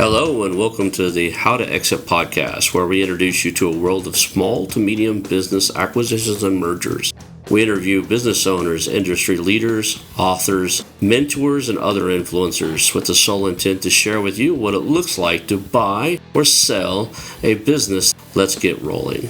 Hello, and welcome to the How to Exit podcast, where we introduce you to a world of small to medium business acquisitions and mergers. We interview business owners, industry leaders, authors, mentors, and other influencers with the sole intent to share with you what it looks like to buy or sell a business. Let's get rolling.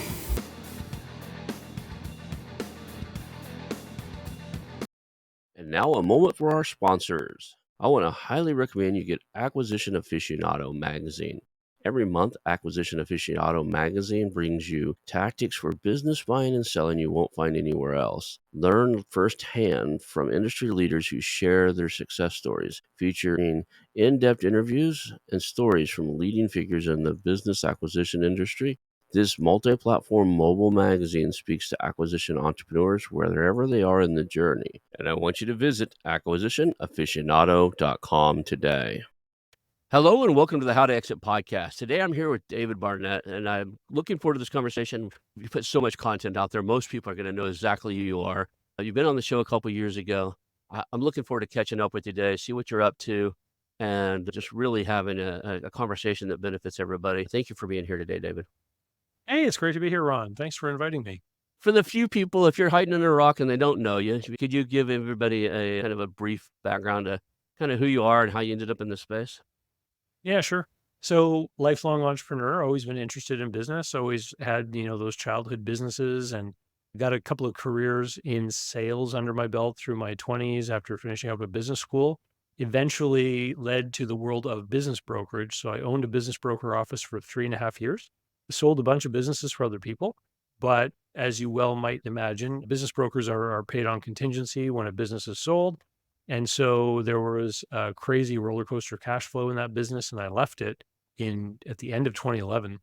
And now a moment for our sponsors. I want to highly recommend you get Acquisition Aficionado magazine. Every month, Acquisition Aficionado magazine brings you tactics for business buying and selling you won't find anywhere else. Learn firsthand from industry leaders who share their success stories, featuring in-depth interviews and stories from leading figures in the business acquisition industry. This multi-platform mobile magazine speaks to acquisition entrepreneurs wherever they are in the journey. And I want you to visit acquisitionaficionado.com today. Hello and welcome to the How to Exit podcast. Today I'm here with David Barnett, and I'm looking forward to this conversation. You put so much content out there. Most people are going to know exactly who you are. You've been on the show a couple years ago. I'm looking forward to catching up with you today, see what you're up to, and just really having a conversation that benefits everybody. Thank you for being here today, David. Hey, it's great to be here, Ron. Thanks for inviting me. For the few people, if you're hiding under a rock and they don't know you, could you give everybody a kind of a brief background to kind of who you are and how you ended up in this space? Yeah, sure. So lifelong entrepreneur, always been interested in business, always had, those childhood businesses and got a couple of careers in sales under my belt through my 20s after finishing up a business school. Eventually led to the world of business brokerage. So I owned a business broker office for 3.5 years, sold a bunch of businesses for other people. But as you well might imagine, business brokers are paid on contingency when a business is sold. And so there was a crazy roller coaster cash flow in that business, and I left it at the end of 2011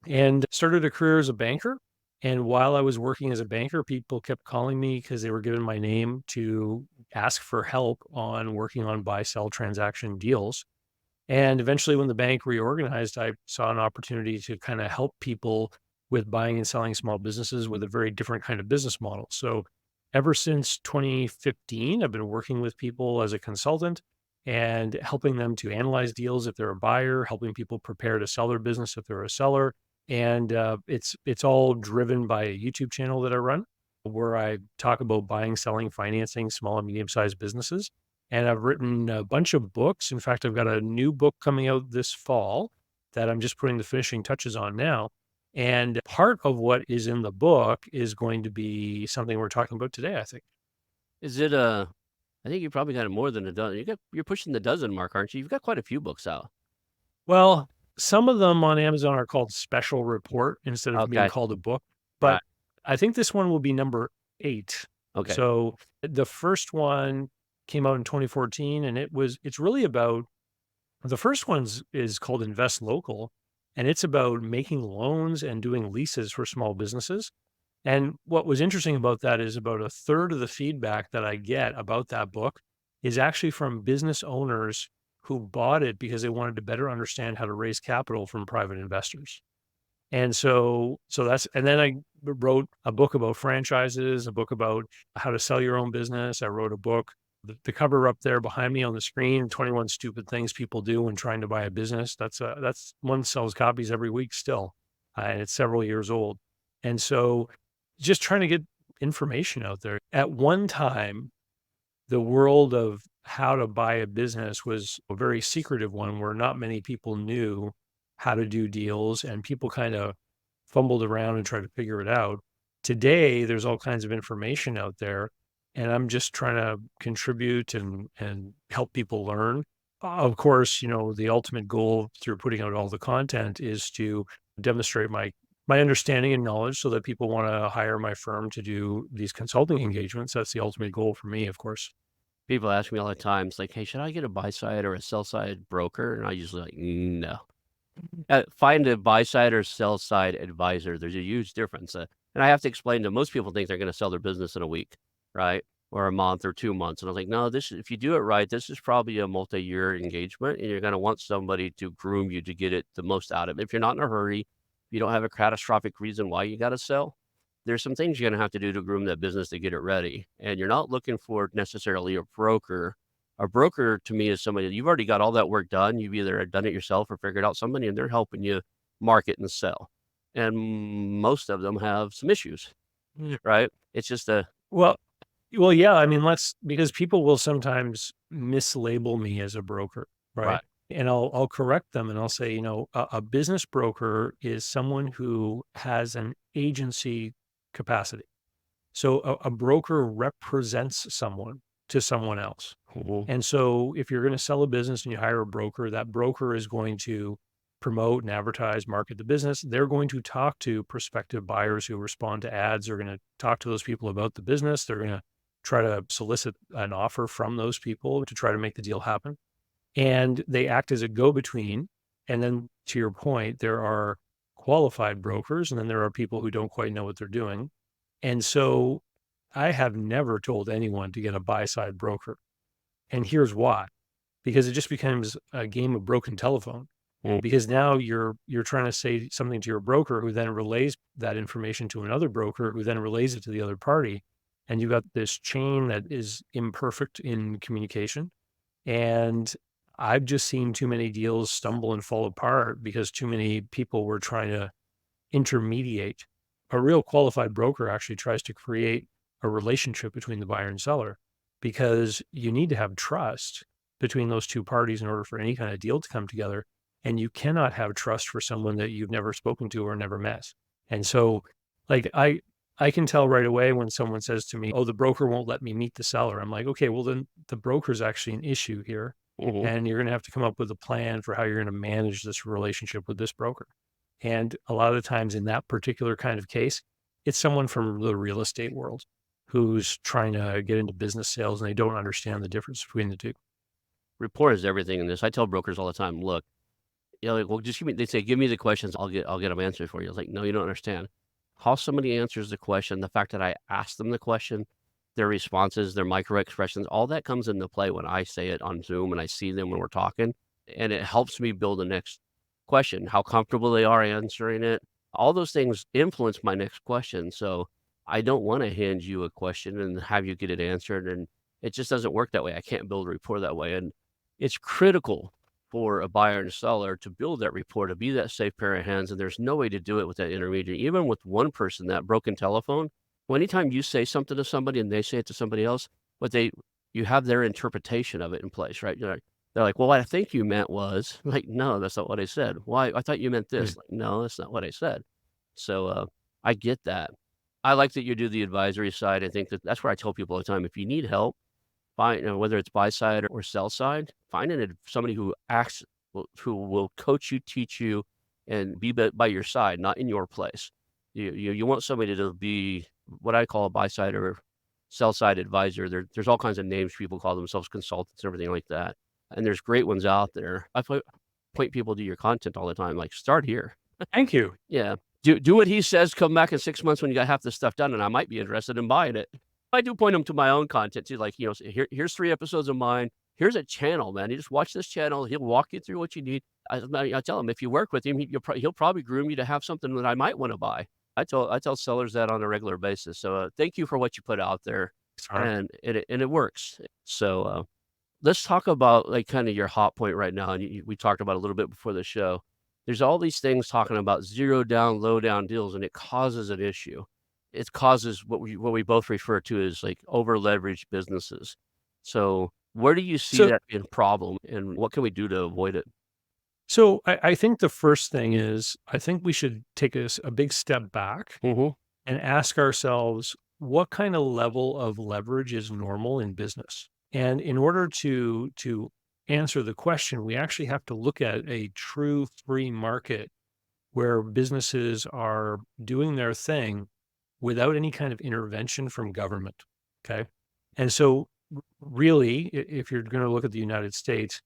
and started a career as a banker. And while I was working as a banker, people kept calling me because they were given my name to ask for help on working on buy-sell transaction deals. And eventually, when the bank reorganized, I saw an opportunity to kind of help people with buying and selling small businesses with a very different kind of business model. So ever since 2015, I've been working with people as a consultant and helping them to analyze deals if they're a buyer, helping people prepare to sell their business if they're a seller. And it's all driven by a YouTube channel that I run where I talk about buying, selling, financing small and medium-sized businesses. And I've written a bunch of books. In fact, I've got a new book coming out this fall that I'm just putting the finishing touches on now. And part of what is in the book is going to be something we're talking about today, I think. Is it I think you probably got more than a dozen. You're pushing the dozen mark, aren't you? You've got quite a few books out. Well, some of them on Amazon are called special report instead of being Okay. called a book, Right. but I think this one will be number 8. Okay. So the first one came out in 2014 and it's really about the first one is called Invest Local, and it's about making loans and doing leases for small businesses. And what was interesting about that is about a third of the feedback that I get about that book is actually from business owners who bought it because they wanted to better understand how to raise capital from private investors. And so that's, and then I wrote a book about franchises, a book about how to sell your own business. I wrote a book, the cover up there behind me on the screen, 21 stupid things people do when trying to buy a business. That's one sells copies every week still. And it's several years old. And so just trying to get information out there. At one time, the world of how to buy a business was a very secretive one where not many people knew how to do deals and people kind of fumbled around and tried to figure it out. Today, there's all kinds of information out there, and I'm just trying to contribute and help people learn. Of course, the ultimate goal through putting out all the content is to demonstrate my understanding and knowledge so that people want to hire my firm to do these consulting engagements. That's the ultimate goal for me, of course. People ask me all the time, it's like, hey, should I get a buy side or a sell side broker? And I usually like, no. Find a buy side or sell side advisor. There's a huge difference. And I have to explain to most people think they're going to sell their business in a week, right? Or a month or 2 months. And I was like, no, if you do it right, this is probably a multi-year engagement and you're going to want somebody to groom you to get it the most out of it. If you're not in a hurry, if you don't have a catastrophic reason why you got to sell, there's some things you're going to have to do to groom that business to get it ready. And you're not looking for necessarily a broker A broker to me is somebody that you've already got all that work done. You've either done it yourself or figured out somebody, and they're helping you market and sell. And most of them have some issues, right? It's just a Well, yeah, I mean, because people will sometimes mislabel me as a broker, right? right, And I'll correct them and I'll say, a business broker is someone who has an agency capacity. So a broker represents someone to someone else. mhm, And so if you're going to sell a business and you hire a broker, that broker is going to promote and advertise, market the business. They're going to talk to prospective buyers who respond to ads. They're going to talk to those people about the business. They're going to try to solicit an offer from those people to try to make the deal happen. And they act as a go-between. And then to your point, there are qualified brokers, and then there are people who don't quite know what they're doing. And so I have never told anyone to get a buy side broker. And here's why, because it just becomes a game of broken telephone. mm, Because now you're trying to say something to your broker who then relays that information to another broker who then relays it to the other party. And you've got this chain that is imperfect in communication. And I've just seen too many deals stumble and fall apart because too many people were trying to intermediate. A real qualified broker actually tries to create a relationship between the buyer and seller because you need to have trust between those two parties in order for any kind of deal to come together. And you cannot have trust for someone that you've never spoken to or never met. And so, like, I can tell right away when someone says to me, "Oh, the broker won't let me meet the seller." I'm like, "Okay, well then the broker's actually an issue here, mhm. and you're going to have to come up with a plan for how you're going to manage this relationship with this broker." And a lot of the times in that particular kind of case, it's someone from the real estate world who's trying to get into business sales and they don't understand the difference between the two. Rapport is everything in this. I tell brokers all the time, look, like, well, just give me. They say, give me the questions. I'll get them answered for you. I was like, no, you don't understand. How somebody answers the question, the fact that I asked them the question, their responses, their micro expressions, all that comes into play when I say it on Zoom and I see them when we're talking, and it helps me build the next question. How comfortable they are answering it. All those things influence my next question. So I don't want to hand you a question and have you get it answered, and it just doesn't work that way. I can't build a rapport that way, and it's critical for a buyer and seller to build that rapport, to be that safe pair of hands, and there's no way to do it with that intermediary. Even with one person, that broken telephone, well, anytime you say something to somebody and they say it to somebody else, but you have their interpretation of it in place, right? They're like, "Well, what I think you meant was," like, "No, that's not what I said." "Why? I thought you meant Mm. this." Like, "No, that's not what I said." So, I get that. I like that you do the advisory side. I think that's where I tell people all the time, if you need help, find, whether it's buy side or sell side, find somebody who who will coach you, teach you, and be by your side, not in your place. You want somebody to be what I call a buy side or sell side advisor. There's all kinds of names people call themselves, consultants and everything like that. And there's great ones out there. Point people to your content all the time. Like, start here. Thank you. Yeah. Do what he says, come back in 6 months when you got half this stuff done, and I might be interested in buying it. I do point them to my own content too, like, say, here's 3 episodes of mine. Here's a channel, man. You just watch this channel. He'll walk you through what you need. I tell him if you work with him, he'll probably groom you to have something that I might wanna buy. I tell sellers that on a regular basis. So, thank you for what you put out there, Sorry. and it works. So, let's talk about, like, kinda your hot point right now, and we talked about a little bit before the show. There's all these things talking about zero down, low down deals, and it causes an issue. It causes what we both refer to as, like, over leveraged businesses. So, where do you see So, that being a problem, and what can we do to avoid it? I think the first thing is I think we should take a big step back Mhm. and ask ourselves what kind of level of leverage is normal in business. And in order to answer the question, we actually have to look at a true free market where businesses are doing their thing without any kind of intervention from government. Okay. And so, really, if you're going to look at the United States,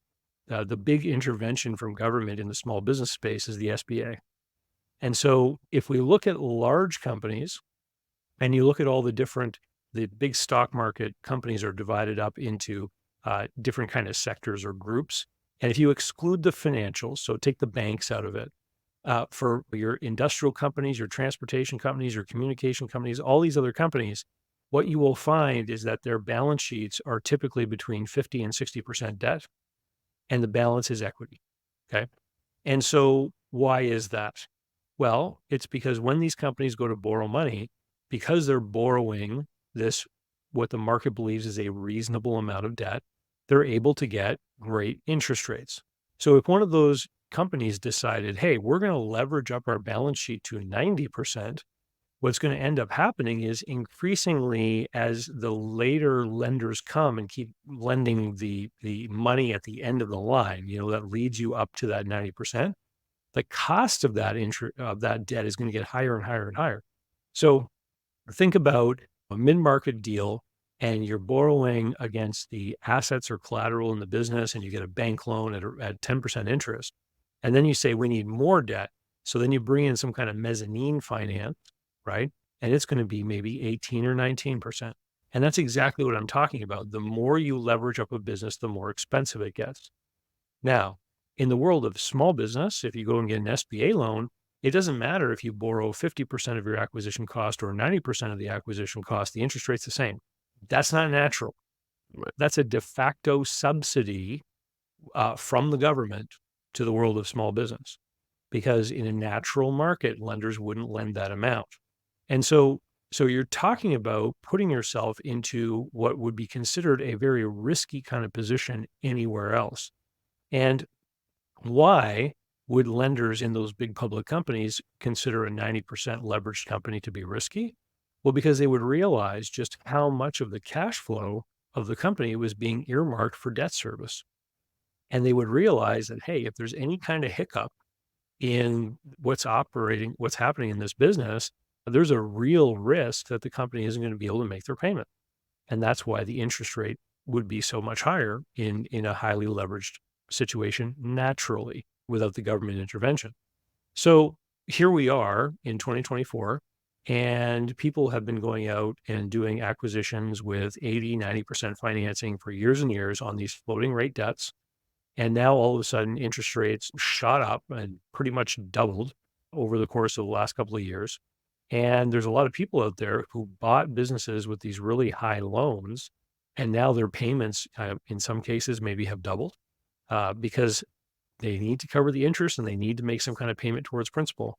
the big intervention from government in the small business space is the SBA. And so, if we look at large companies and you look at all the big stock market companies are divided up into different kind of sectors or groups. And if you exclude the financials, so take the banks out of it, for your industrial companies, your transportation companies, your communication companies, all these other companies, what you will find is that their balance sheets are typically between 50 and 60% debt, and the balance is equity. Okay. And so why is that? Well, it's because when these companies go to borrow money, because they're borrowing this, what the market believes is a reasonable amount of debt, they're able to get great interest rates. So if one of those companies decided, hey, we're going to leverage up our balance sheet to 90%, what's going to end up happening is increasingly as the later lenders come and keep lending the money at the end of the line, that leads you up to that 90%, the cost of that debt is going to get higher and higher and higher. So think about a mid-market deal and you're borrowing against the assets or collateral in the business and you get a bank loan at 10% interest. And then you say, we need more debt. So then you bring in some kind of mezzanine finance, right? And it's going to be maybe 18 or 19%. And that's exactly what I'm talking about. The more you leverage up a business, the more expensive it gets. Now, in the world of small business, if you go and get an SBA loan, it doesn't matter if you borrow 50% of your acquisition cost or 90% of the acquisition cost, the interest rate's the same. That's not natural. Right. That's a de facto subsidy from the government to the world of small business, because in a natural market, lenders wouldn't lend that amount. And so you're talking about putting yourself into what would be considered a very risky kind of position anywhere else. And why would lenders in those big public companies consider a 90% leveraged company to be risky? Well, because they would realize just how much of the cash flow of the company was being earmarked for debt service. And they would realize that, hey, if there's any kind of hiccup in what's happening in this business, there's a real risk that the company isn't going to be able to make their payment. And that's why the interest rate would be so much higher in a highly leveraged situation naturally without the government intervention. So here we are in 2024, and people have been going out and doing acquisitions with 80, 90% financing for years and years on these floating rate debts. And now all of a sudden, interest rates shot up and pretty much doubled over the course of the last couple of years. And there's a lot of people out there who bought businesses with these really high loans, and now their payments, in some cases, maybe have doubled because they need to cover the interest and they need to make some kind of payment towards principal.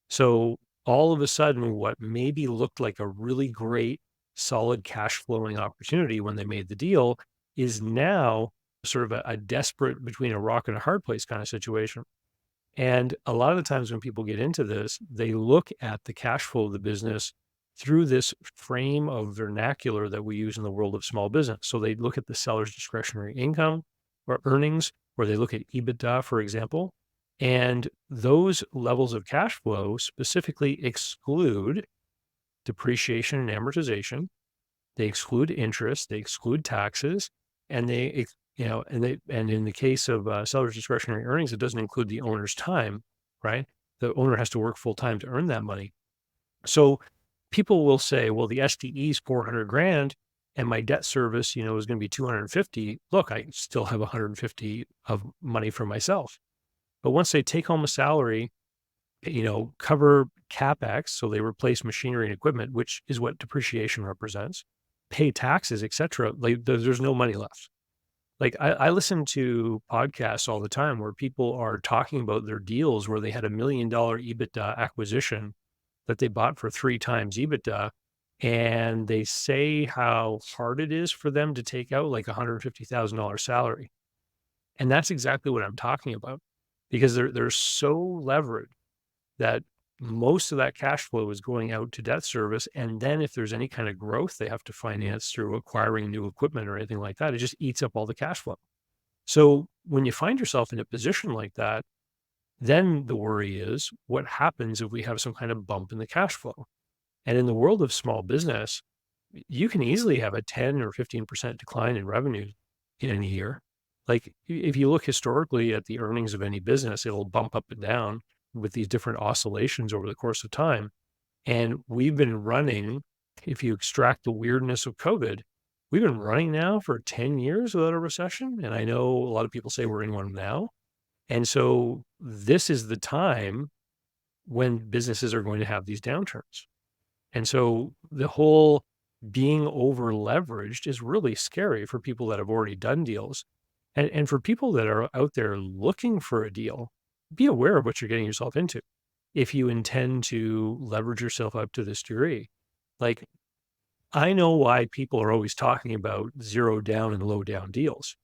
So all of a sudden, what maybe looked like a really great, solid cash flowing opportunity when they made the deal is now sort of a desperate between a rock and a hard place kind of situation. And a lot of the times when people get into this, they look at the cash flow of the business through this frame of vernacular that we use in the world of small business. So they look at the seller's discretionary income or earnings, or they look at EBITDA, for example. And those levels of cash flow specifically exclude depreciation and amortization. They exclude interest, they exclude taxes, and and in the case of seller's discretionary earnings, it doesn't include the owner's time, right? The owner has to work full time to earn that money. So people will say, well, the SDE is 400 grand and my debt service, is going to be 250. Look, I still have 150 of money for myself. But once they take home a salary, cover CapEx, so they replace machinery and equipment, which is what depreciation represents, pay taxes, et cetera, like there's no money left. Like I listen to podcasts all the time where people are talking about their deals where they had $1 million EBITDA acquisition that they bought for 3 times EBITDA. And they say how hard it is for them to take out like $150,000 salary. And that's exactly what I'm talking about, because they're so levered that most of that cash flow is going out to debt service. And then if there's any kind of growth they have to finance through acquiring new equipment or anything like that, it just eats up all the cash flow. So when you find yourself in a position like that, then the worry is what happens if we have some kind of bump in the cash flow? And in the world of small business, you can easily have a 10 or 15% decline in revenue in a year. Like if you look historically at the earnings of any business, it'll bump up and down with these different oscillations over the course of time. And we've been running, if you extract the weirdness of COVID, we've been running now for 10 years without a recession. And I know a lot of people say we're in one now. And so this is the time when businesses are going to have these downturns. And so the whole being over leveraged is really scary for people that have already done deals. And for people that are out there looking for a deal, be aware of what you're getting yourself into. If you intend to leverage yourself up to this degree, like I know why people are always talking about zero down and low down deals.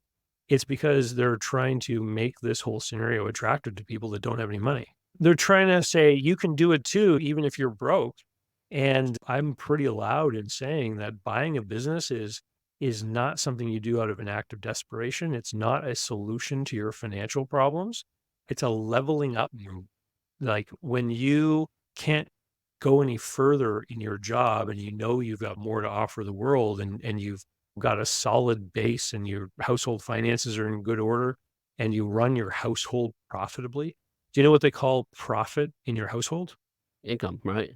It's because they're trying to make this whole scenario attractive to people that don't have any money. They're trying to say you can do it too, even if you're broke. And I'm pretty loud in saying that buying a business is not something you do out of an act of desperation. It's not a solution to your financial problems. It's a leveling up move. Like when you can't go any further in your job and you know you've got more to offer the world and you've got a solid base and your household finances are in good order and you run your household profitably. Do you know what they call profit in your household? Income, right?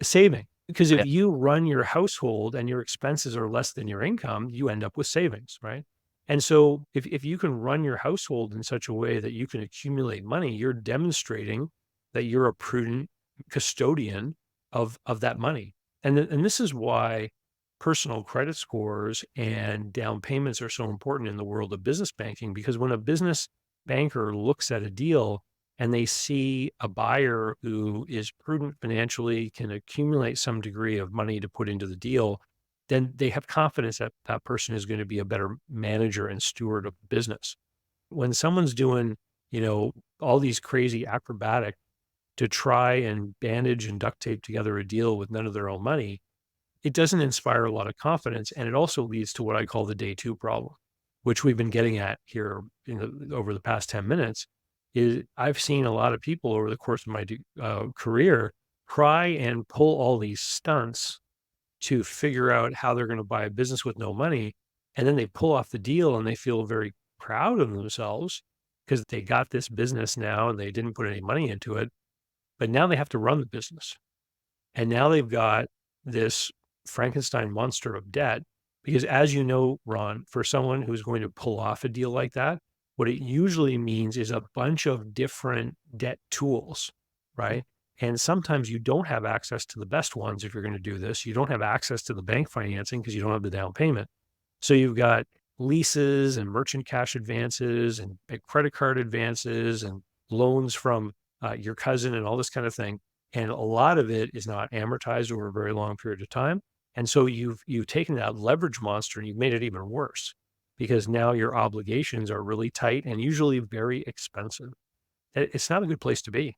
Saving. Because Yeah. if you run your household and your expenses are less than your income, you end up with savings, right? And so if you can run your household in such a way that you can accumulate money, you're demonstrating that you're a prudent custodian of that money. And this is why personal credit scores and down payments are so important in the world of business banking, because when a business banker looks at a deal and they see a buyer who is prudent financially, can accumulate some degree of money to put into the deal, then they have confidence that that person is going to be a better manager and steward of the business. When someone's doing, all these crazy acrobatic to try and bandage and duct tape together a deal with none of their own money, it doesn't inspire a lot of confidence. And it also leads to what I call the day two problem, which we've been getting at here over the past 10 minutes. Is I've seen a lot of people over the course of my career try and pull all these stunts to figure out how they're going to buy a business with no money. And then they pull off the deal and they feel very proud of themselves because they got this business now and they didn't put any money into it. But now they have to run the business. And now they've got this Frankenstein monster of debt. Because as you know, Ron, for someone who's going to pull off a deal like that, what it usually means is a bunch of different debt tools, right? And sometimes you don't have access to the best ones if you're going to do this. You don't have access to the bank financing because you don't have the down payment. So you've got leases and merchant cash advances and credit card advances and loans from your cousin and all this kind of thing. And a lot of it is not amortized over a very long period of time. And so you've taken that leverage monster and you've made it even worse because now your obligations are really tight and usually very expensive. It's not a good place to be.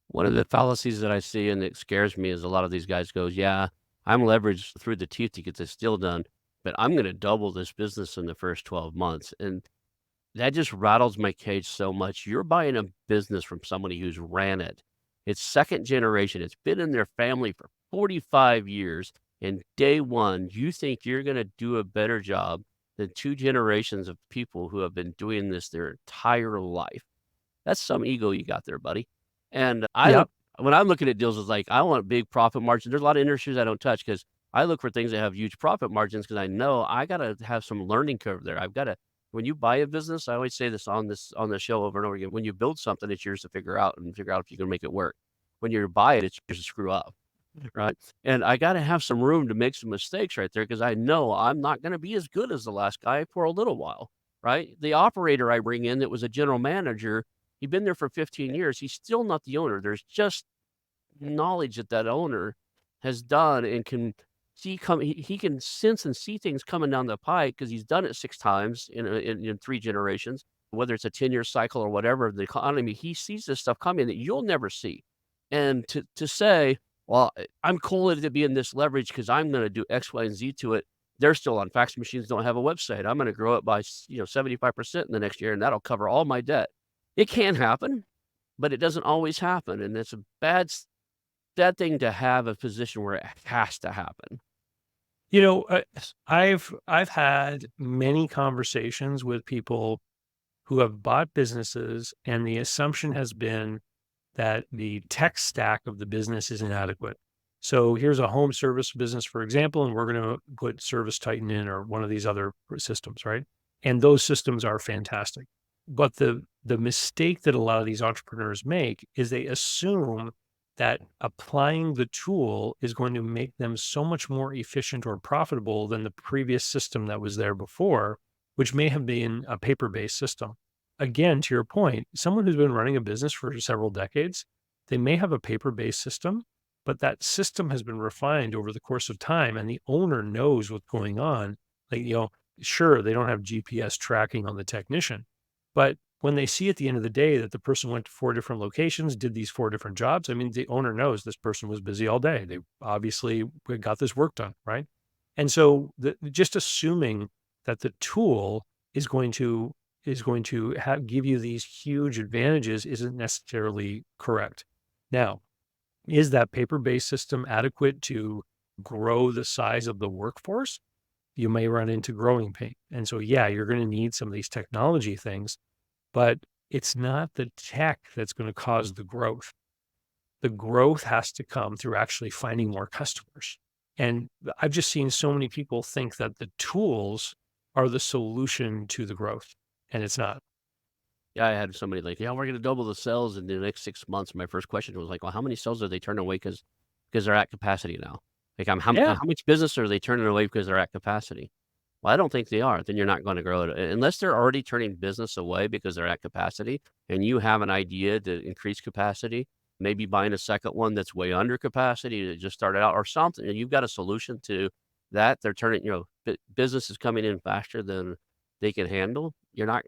One of the fallacies that I see and that scares me is a lot of these guys goes, "Yeah, I'm leveraged through the teeth to get this deal done, but I'm gonna double this business in the first 12 months." And that just rattles my cage so much. You're buying a business from somebody who's ran it. It's second generation. It's been in their family for 45 years. And day one, you think you're going to do a better job than two generations of people who have been doing this their entire life. That's some ego you got there, buddy. And I Yep. look when I'm looking at deals, it's like I want big profit margins. There's a lot of industries I don't touch because I look for things that have huge profit margins because I know I gotta have some learning curve there. I've gotta when you buy a business, I always say this on the show over and over again. When you build something, it's yours to figure out and figure out if you can make it work. When you buy it, it's yours to screw up. Right? And I gotta have some room to make some mistakes right there because I know I'm not gonna be as good as the last guy for a little while, right? The operator I bring in that was a general manager, he'd been there for 15 years. He's still not the owner. There's just knowledge that that owner has done and can see come he can sense and see things coming down the pike because he's done it 6 times in 3 generations, whether it's a 10-year cycle or whatever, the economy, he sees this stuff coming that you'll never see. And to say, "Well, I'm cool with it being this leverage because 'cause I'm gonna do X, Y, and Z to it." They're still on fax machines, don't have a website. I'm gonna grow it by 75% in the next year, and that'll cover all my debt. It can happen, but it doesn't always happen, and it's a bad thing to have a position where it has to happen. You know, I've had many conversations with people who have bought businesses, and the assumption has been that the tech stack of the business is inadequate. So here's a home service business, for example, and we're going to put Service Titan in or one of these other systems, right? And those systems are fantastic. But the mistake that a lot of these entrepreneurs make is they assume that applying the tool is going to make them so much more efficient or profitable than the previous system that was there before, which may have been a paper-based system. Again, to your point, someone who's been running a business for several decades, they may have a paper-based system, but that system has been refined over the course of time and the owner knows what's going on. Like, sure, they don't have GPS tracking on the technician, but when they see at the end of the day that the person went to 4 different locations, did these 4 different jobs, I mean, the owner knows this person was busy all day. They obviously got this work done, right? And so just assuming that the tool is going to give you these huge advantages isn't necessarily correct. Now, is that paper-based system adequate to grow the size of the workforce? You may run into growing pain. And so, yeah, you're going to need some of these technology things, but it's not the tech that's going to cause the growth. The growth has to come through actually finding more customers. And I've just seen so many people think that the tools are the solution to the growth, and it's not. Yeah, I had somebody like, "Yeah, we're gonna double the sales in the next 6 months." My first question was like, "Well, how many sales are they turning away because they're at capacity now?" Like, Yeah. how much business are they turning away because they're at capacity? Well, I don't think they are. Then you're not gonna grow it. Unless they're already turning business away because they're at capacity, and you have an idea to increase capacity, maybe buying a second one that's way under capacity that just started out or something, and you've got a solution to that. They're turning business is coming in faster than they can handle. You're not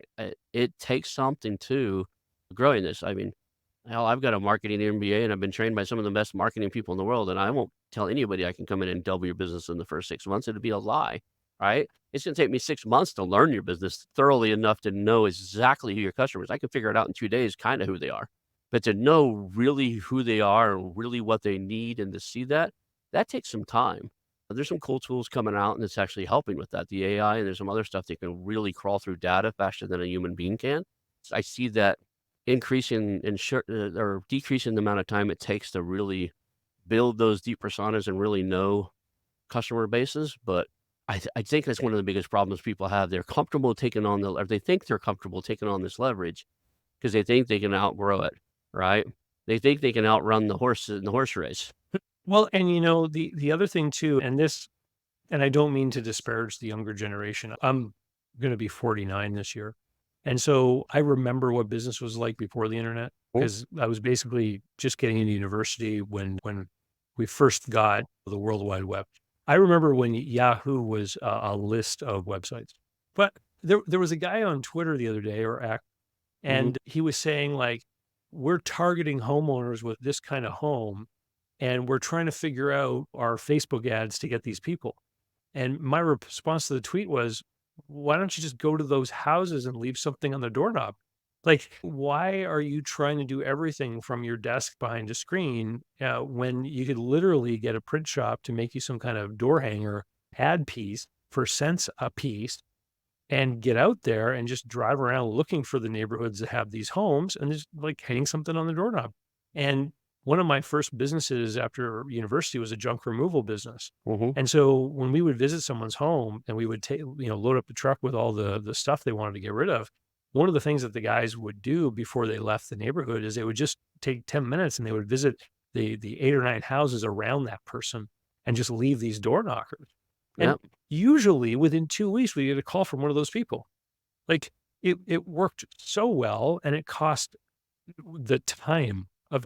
it takes something to growing this. I mean, hell, I've got a marketing MBA, and I've been trained by some of the best marketing people in the world, and I won't tell anybody I can come in and double your business in the first 6 months. It'd be a lie, right? It's gonna take me 6 months to learn your business thoroughly enough to know exactly who your customers. I can figure it out in 2 days, kinda who they are. But to know really who they are and really what they need and to see that, that takes some time. There's some cool tools coming out, and it's actually helping with that. The AI, and there's some other stuff that can really crawl through data faster than a human being can. I see that increasing in or decreasing the amount of time it takes to really build those deep personas and really know customer bases, but I think that's one of the biggest problems people have. They're comfortable taking on or they think they're comfortable taking on this leverage because they think they can outgrow it, right? They think they can outrun the horse in the horse race. Well, and the other thing too, and I don't mean to disparage the younger generation. I'm going to be 49 this year. And so I remember what business was like before the internet Mm, because I was basically just getting into university when we first got the World Wide Web. I remember when Yahoo was a list of websites. But there was a guy on Twitter the other day or X, mhm. and he was saying like we're targeting homeowners with this kind of home and we're trying to figure out our Facebook ads to get these people. And my response to the tweet was, why don't you just go to those houses and leave something on the doorknob? Like, why are you trying to do everything from your desk behind a screen when you could literally get a print shop to make you some kind of door hanger ad piece for cents a piece and get out there and just drive around looking for the neighborhoods that have these homes and just like hang something on the doorknob. And one of my first businesses after university was a junk removal business. Mhm. And so when we would visit someone's home and we would take, load up the truck with all the stuff they wanted to get rid of, one of the things that the guys would do before they left the neighborhood is they would just take 10 minutes and they would visit the 8 or 9 houses around that person and just leave these door knockers. And Yep. usually within 2 weeks, we get a call from one of those people. Like, it worked so well, and it cost the time of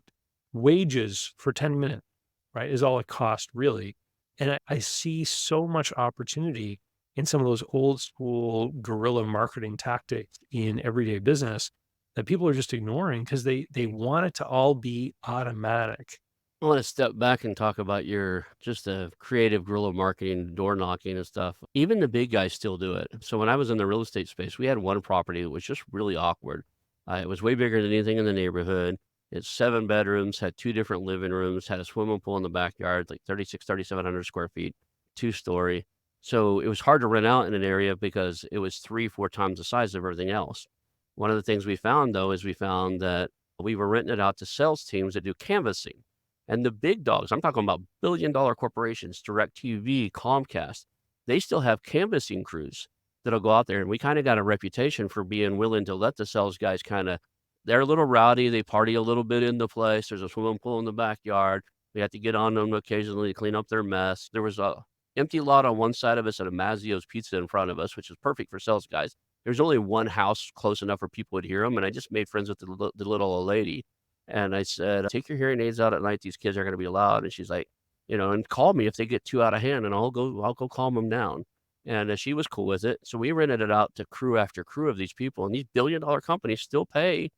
wages for 10 minutes, right, is all it cost, really. And I see so much opportunity in some of those old school guerrilla marketing tactics in everyday business that people are just ignoring because they want it to all be automatic. I wanna step back and talk about your just the creative guerrilla marketing, door knocking and stuff. Even the big guys still do it. So when I was in the real estate space, we had one property that was just really awkward. It was way bigger than anything in the neighborhood. It's 7 bedrooms, had 2 different living rooms, had a swimming pool in the backyard, like 3,700 square feet, 2-story. So it was hard to rent out in an area because it was 3, 4 times the size of everything else. One of the things we found, though, is we found that we were renting it out to sales teams that do canvassing. And the big dogs, I'm talking about billion-dollar corporations, DirecTV, Comcast, they still have canvassing crews that'll go out there, and we kinda got a reputation for being willing to let the sales guys kinda They're a little rowdy. They party a little bit in the place. There's a swimming pool in the backyard. We have to get on them occasionally to clean up their mess. There was a empty lot on one side of us and a Mazzio's Pizza in front of us, which is perfect for sales guys. There's only one house close enough where people would hear them, and I just made friends with the little old lady, and I said, "Take your hearing aids out at night. These kids are gonna be loud." And she's like, "And call me if they get too out of hand, and I'll go calm them down." And she was cool with it. So we rented it out to crew after crew of these people, and these billion-dollar companies still pay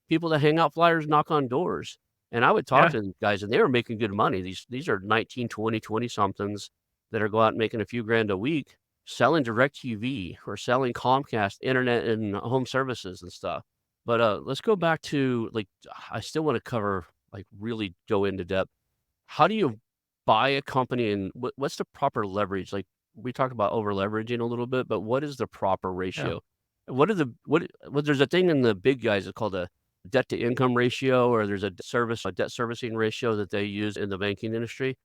people to hang out flyers, knock on doors. And I would talk Yeah. to these guys, and they were making good money. These are 19, 20 somethings that are go out and making a few grand a week selling DirecTV or selling Comcast internet and home services and stuff. But, let's go back to, like, I still wanna cover, like, really go into depth. How do you buy a company, and what's the proper leverage? Like, we talked about over leveraging a little bit, but what is the proper Yeah. ratio? What are the what there's a thing in the big guys, it's called a debt to income ratio, or there's a debt servicing ratio that they use in the banking industry.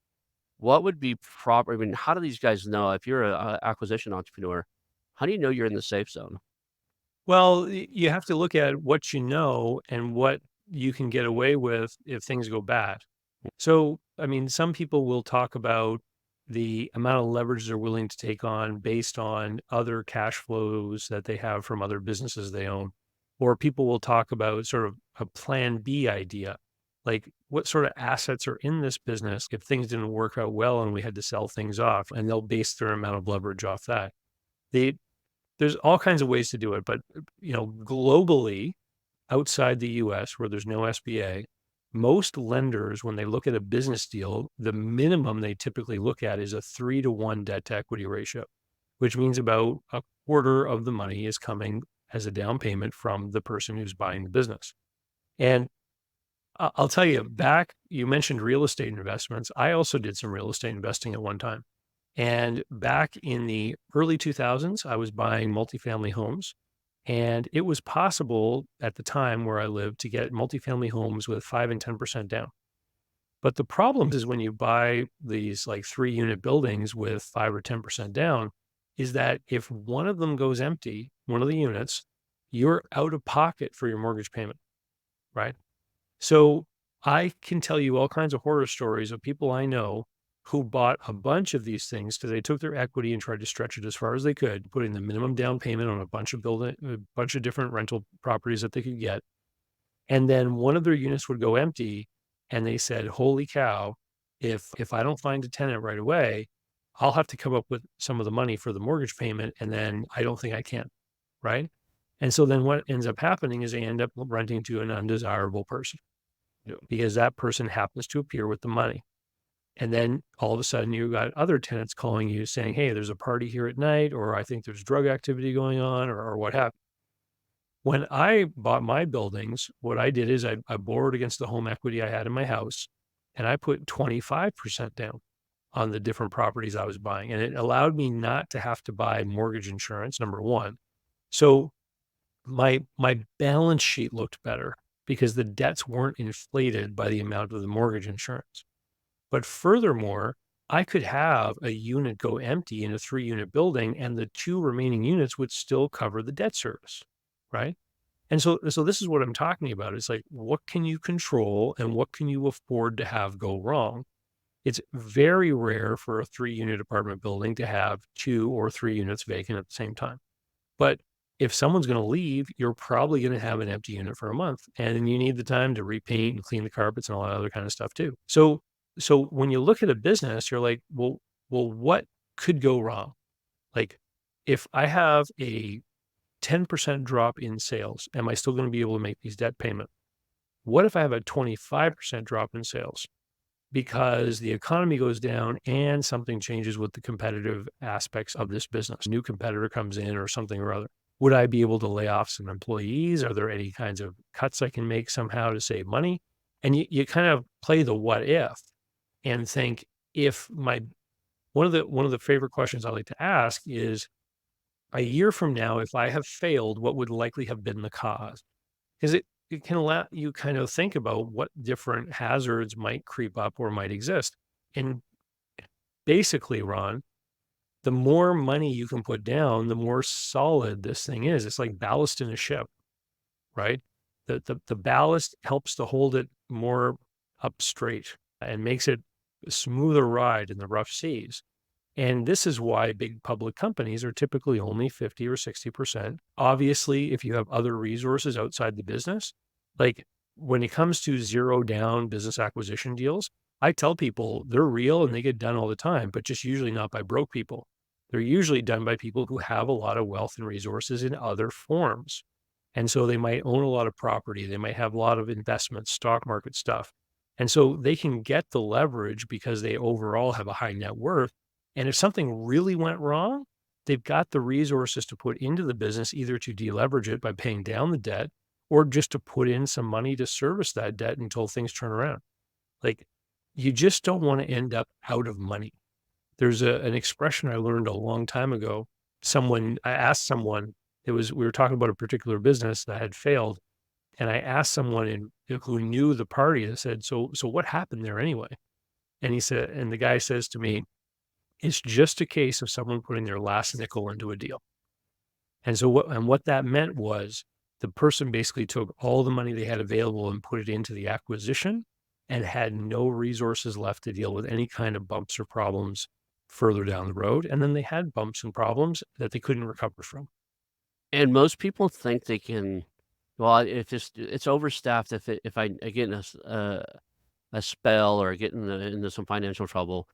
What would be proper? I mean, how do these guys know if you're a acquisition entrepreneur, how do you know you're in the safe zone? Well, you have to look at what you know and what you can get away with if things go bad. So, I mean, some people will talk about the amount of leverage they're willing to take on based on other cash flows that they have from other businesses they own. Or people will talk about sort of a plan B idea, like what sort of assets are in this business if things didn't work out well and we had to sell things off, and they'll base their amount of leverage off that. They, there's all kinds of ways to do it, but globally, outside the US where there's no SBA, most lenders, when they look at a business deal, the minimum they typically look at is a 3-to-1 debt to equity ratio, which means about a quarter of the money is coming as a down payment from the person who's buying the business. And I'll tell you, you mentioned real estate investments. I also did some real estate investing at one time. And back in the early 2000s, I was buying multifamily homes. And it was possible at the time where I lived to get multifamily homes with 5 and 10% down. But the problem is when you buy these like 3-unit buildings with 5 or 10% down, is that if one of them goes empty, one of the units, you're out of pocket for your mortgage payment, right? So I can tell you all kinds of horror stories of people I know who bought a bunch of these things because they took their equity and tried to stretch it as far as they could, putting the minimum down payment on a bunch of different rental properties that they could get. And then one of their units would go empty, and they said, "Holy cow, if I don't find a tenant right away, I'll have to come up with some of the money for the mortgage payment, and then I don't think I can." Right? And so then what ends up happening is they end up renting to an undesirable person Yeah. because that person happens to appear with the money. And then all of a sudden you got other tenants calling you saying, "Hey, there's a party here at night," or "I think there's drug activity going on," or what have you. When I bought my buildings, what I did is I borrowed against the home equity I had in my house, and I put 25% down on the different properties I was buying. And it allowed me not to have to buy mortgage insurance, number one. So my balance sheet looked better because the debts weren't inflated by the amount of the mortgage insurance. But furthermore, I could have a unit go empty in a 3-unit building, and the 2 remaining units would still cover the debt service, right? And so this is what I'm talking about. It's like, what can you control and what can you afford to have go wrong? It's very rare for a 3-unit apartment building to have 2 or 3 units vacant at the same time. But if someone's going to leave, you're probably going to have an empty unit for a month, and you need the time to repaint and clean the carpets and all that other kind of stuff too. So when you look at a business, you're like, well, what could go wrong? Like, if I have a 10% drop in sales, am I still going to be able to make these debt payments? What if I have a 25% drop in sales because the economy goes down and something changes with the competitive aspects of this business? A new competitor comes in or something or other. Would I be able to lay off some employees? Are there any kinds of cuts I can make somehow to save money? And you kind of play the what if and think, if my one of the favorite questions I like to ask is, a year from now, if I have failed, what would likely have been the cause? Because it can let you kind of think about what different hazards might creep up or might exist. And basically, Ron, the more money you can put down, the more solid this thing is. It's like ballast in a ship, right? The ballast helps to hold it more up straight and makes it a smoother ride in the rough seas. And this is why big public companies are typically only 50 or 60%. Obviously, if you have other resources outside the business, like when it comes to zero down business acquisition deals, I tell people they're real and they get done all the time, but just usually not by broke people. They're usually done by people who have a lot of wealth and resources in other forms. And so they might own a lot of property. They might have a lot of investments, stock market stuff. And so they can get the leverage because they overall have a high net worth. And if something really went wrong, they've got the resources to put into the business, either to deleverage it by paying down the debt or just to put in some money to service that debt until things turn around. Like, you just don't want to end up out of money. There's an expression I learned a long time ago. I asked someone, we were talking about a particular business that had failed. And I asked someone who knew the party, and said, so what happened there anyway? And the guy says to me, it's just a case of someone putting their last nickel into a deal. And so what that meant was the person basically took all the money they had available and put it into the acquisition and had no resources left to deal with any kind of bumps or problems further down the road. And then they had bumps and problems that they couldn't recover from. And most people think they can, well, if it's overstaffed, if I get in a spell or get into some financial trouble,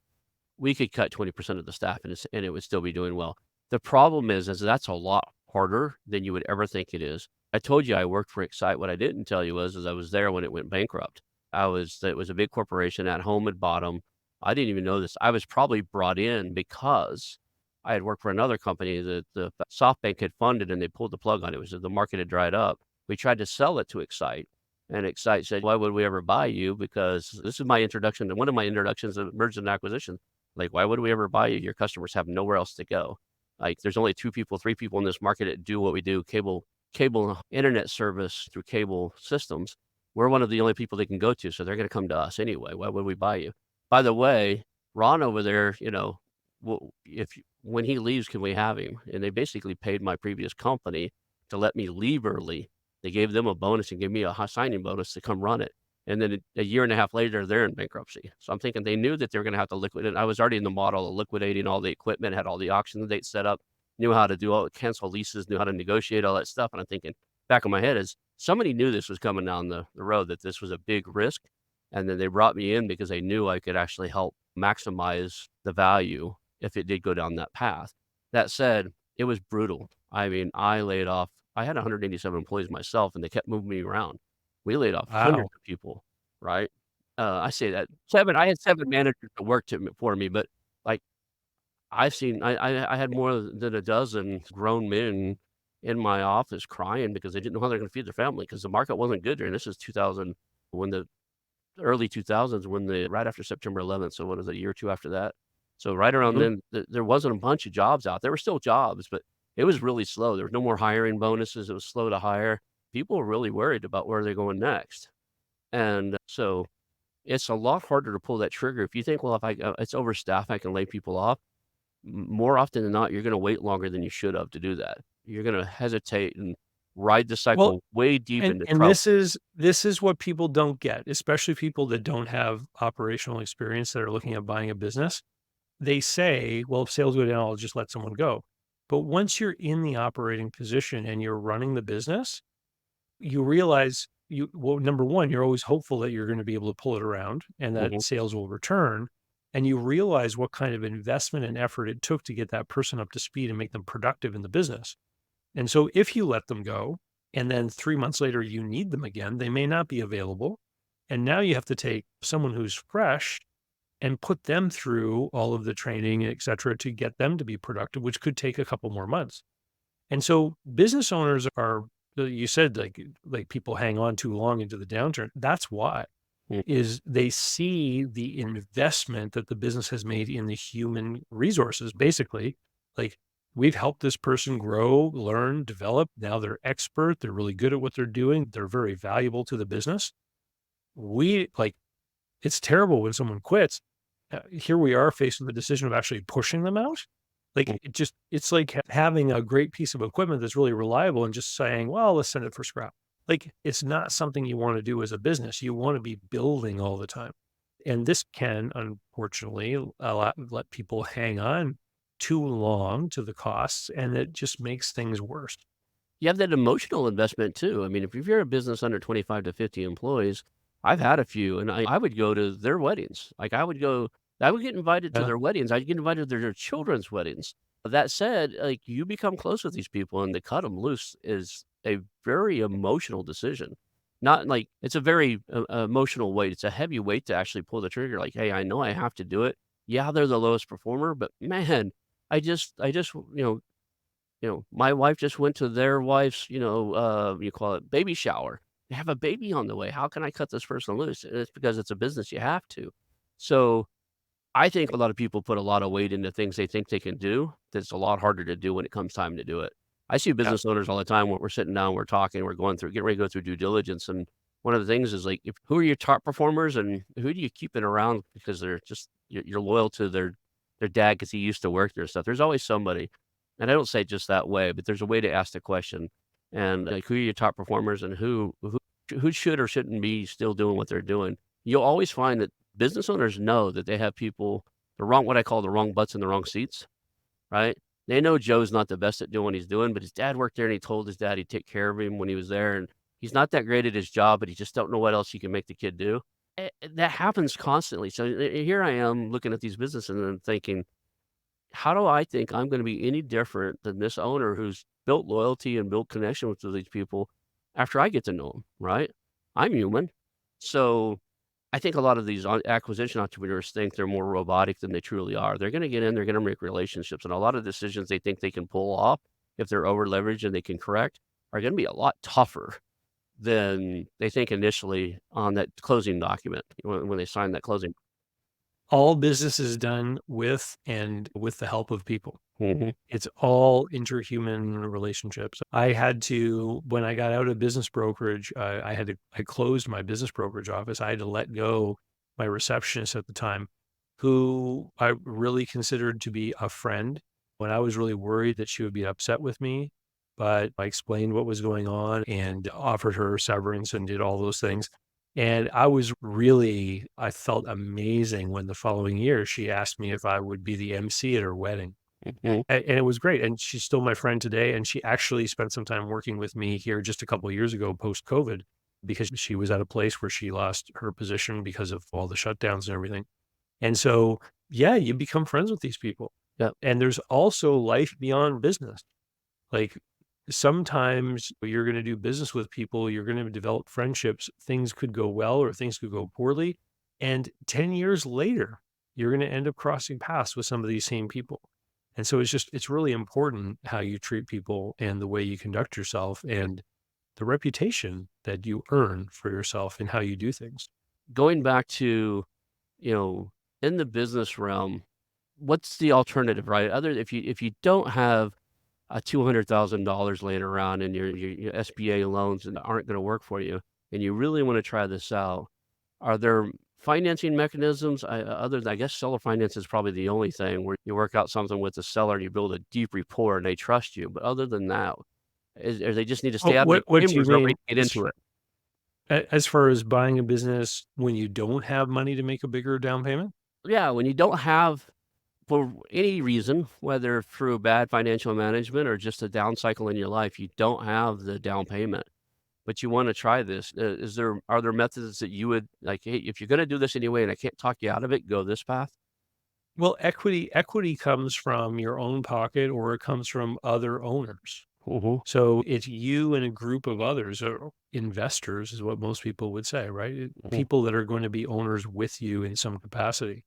we could cut 20% of the staff and it would still be doing well. The problem is that's a lot harder than you would ever think it is. I told you I worked for Excite. What I didn't tell you is I was there when it went bankrupt. It was a big corporation. At home at bottom. I didn't even know this. I was probably brought in because I had worked for another company that the SoftBank had funded and they pulled the plug on it. It was the market had dried up. We tried to sell it to Excite. And Excite said, why would we ever buy you? Because this is my introduction to one of my introductions to mergers and acquisitions. Like, why would we ever buy you? Your customers have nowhere else to go. Like, there's only 2 people, 3 people in this market that do what we do, cable internet service through cable systems. We're one of the only people they can go to, so they're gonna come to us anyway. Why would we buy you? By the way, Ron over there, when he leaves, can we have him? And they basically paid my previous company to let me leave early. They gave them a bonus and gave me a signing bonus to come run it. And then a year and a half later, they're in bankruptcy. So I'm thinking they knew that they were going to have to liquidate. I was already in the model of liquidating all the equipment, had all the auction dates set up, knew how to cancel leases, knew how to negotiate all that stuff. And I'm thinking, back of my head is somebody knew this was coming down the road, that this was a big risk. And then they brought me in because they knew I could actually help maximize the value if it did go down that path. That said, it was brutal. I mean, I had 187 employees myself, and they kept moving me around. We laid off hundreds Wow. of people, right? I say that I had 7 managers that worked for me, but, like, I had more than a dozen grown men in my office crying because they didn't know how they're gonna feed their family because the market wasn't good during this is 2000 when the early 2000s right after September 11th, so what is it, a year or 2 after that? So right around Mhm. then, there wasn't a bunch of jobs out. There were still jobs, but it was really slow. There was no more hiring bonuses. It was slow to hire. People were really worried about where they're going next. And so it's a lot harder to pull that trigger. If you think, well, if it's overstaffed, I can lay people off. More often than not, you're going to wait longer than you should have to do that. You're going to hesitate and ride the Well, cycle way deep into and trouble. this is what people don't get, especially people that don't have operational experience that are looking at buying a business. They say, well, if sales go down, I'll just let someone go. But once you're in the operating position and you're running the business, you realize well, number one, you're always hopeful that you're going to be able to pull it around and that Mhm. sales will return. And you realize what kind of investment and effort it took to get that person up to speed and make them productive in the business. And so if you let them go and then 3 months later you need them again, they may not be available. And now you have to take someone who's fresh and put them through all of the training, et cetera, to get them to be productive, which could take a couple more months. And so business owners are, you said like people hang on too long into the downturn. That's why Mm. is they see the investment that the business has made in the human resources. Basically, like, we've helped this person grow, learn, develop. Now they're expert. They're really good at what they're doing. They're very valuable to the business. We like, it's terrible when someone quits. Here we are faced with the decision of actually pushing them out. Like, Mm. it's like having a great piece of equipment that's really reliable and just saying, well, let's send it for scrap. Like, it's not something you want to do as a business. You want to be building all the time. And this can, unfortunately, let people hang on too long to the costs, and it just makes things worse. You have that emotional investment too. I mean, if you're a business under 25 to 50 employees, I've had a few, and I would go to their weddings. Like, I would get invited to Yeah. their weddings. I'd get invited to their children's weddings. That said, like, you become close with these people, and to cut them loose is a very emotional decision. Not like it's a very emotional weight. It's a heavy weight to actually pull the trigger. Like, hey, I know I have to do it. Yeah, they're the lowest performer, but man, my wife just went to their wife's, you call it baby shower. They have a baby on the way. How can I cut this person loose? And it's because it's a business. You have to. So I think a lot of people put a lot of weight into things they think they can do. That's a lot harder to do when it comes time to do it. I see Yeah. business owners all the time when we're sitting down, we're talking, we're going through, getting ready to go through due diligence. And one of the things is like, who are your top performers and who do you keep it around because they're just, you're loyal to their dad because he used to work there and stuff. There's always somebody. And I don't say it just that way, but there's a way to ask the question. And like, who are your top performers and who should or shouldn't be still doing what they're doing? You'll always find that business owners know that they have people what I call the wrong butts in the wrong seats, right? They know Joe's not the best at doing what he's doing, but his dad worked there and he told his dad he'd take care of him when he was there. And he's not that great at his job, but he just don't know what else he can make the kid do. That happens constantly. So here I am looking at these businesses and I'm thinking, how do I think I'm gonna be any different than this owner who's built loyalty and built connection with these people after I get to know them, right? I'm human. So, I think a lot of these acquisition entrepreneurs think they're more robotic than they truly are. They're gonna get in, they're gonna make relationships, and a lot of decisions they think they can pull off, if they're over leveraged and they can correct, are gonna be a lot tougher than they think initially on that closing document when they sign that closing. All business is done with the help of people. Mhm. It's all interhuman relationships. I had to when I got out of business brokerage, I closed my business brokerage office. I had to let go my receptionist at the time, who I really considered to be a friend when I was really worried that she would be upset with me. But I explained what was going on and offered her severance and did all those things. And I felt amazing when the following year she asked me if I would be the MC at her wedding. Mhm. And it was great, and she's still my friend today, and she actually spent some time working with me here just a couple of years ago post-COVID because she was at a place where she lost her position because of all the shutdowns and everything. And so, yeah, you become friends with these people. Yep. And there's also life beyond business. Like, sometimes you're gonna do business with people, you're gonna develop friendships, things could go well or things could go poorly, and 10 years later, you're gonna end up crossing paths with some of these same people. And so it's really important how you treat people and the way you conduct yourself and the reputation that you earn for yourself and how you do things. Going back to, you know, in the business realm, what's the alternative, right? Other if you don't have a $200,000 laying around in your SBA loans and aren't gonna work for you, and you really wanna try this out, are there financing mechanisms? Other than I guess seller finance is probably the only thing where you work out something with the seller and you build a deep rapport and they trust you, but other than that, or they just need to Oh, stay out of the what game do or you is there a way mean to get into it? as far as buying a business when you don't have money to make a bigger down payment? Yeah, when you don't have for any reason, whether through bad financial management or just a down cycle in your life, you don't have the down payment, but you wanna try this. Are there methods that you would like, "Hey, if you're gonna do this anyway and I can't talk you out of it, go this path?" Well, equity comes from your own pocket or it comes from other owners. Mhm, So it's you and a group of others or investors is what most people would say, right? mhm. People that are going to be owners with you in some capacity.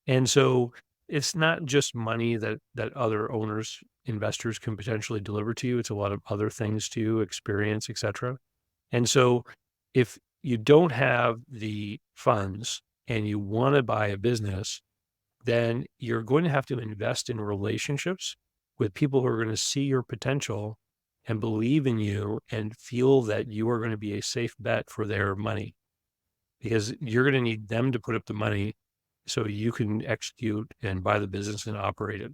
And so it's not just money that other owners, investors can potentially deliver to you. It's a lot of other things too, experience, etc. And so if you don't have the funds and you want to buy a business, then you're going to have to invest in relationships with people who are going to see your potential and believe in you and feel that you are going to be a safe bet for their money because you're going to need them to put up the money so you can execute and buy the business and operate it.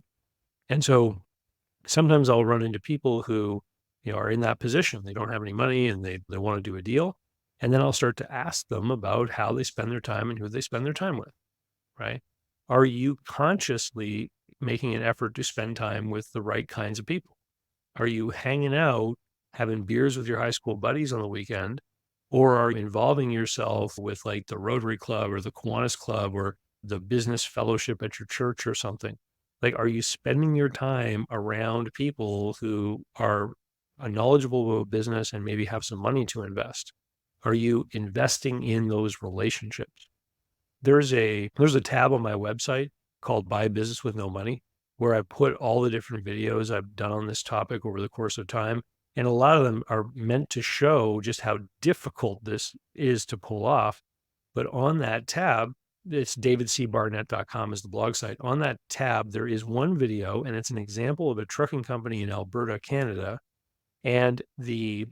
And so sometimes I'll run into people who, are in that position. They don't have any money and they want to do a deal. And then I'll start to ask them about how they spend their time and who they spend their time with, right? Are you consciously making an effort to spend time with the right kinds of people? Are you hanging out, having beers with your high school buddies on the weekend? Or are you involving yourself with like the Rotary Club or the Kiwanis Club or the business fellowship at your church or something? Like, are you spending your time around people who are knowledgeable about business and maybe have some money to invest? Are you investing in those relationships? There's a tab on my website called Buy Business with No Money, where I put all the different videos I've done on this topic over the course of time. And a lot of them are meant to show just how difficult this is to pull off. But on that tab, it's davidcbarnett.com is the blog site. On that tab, there is one video, and it's an example of a trucking company in Alberta, Canada. And the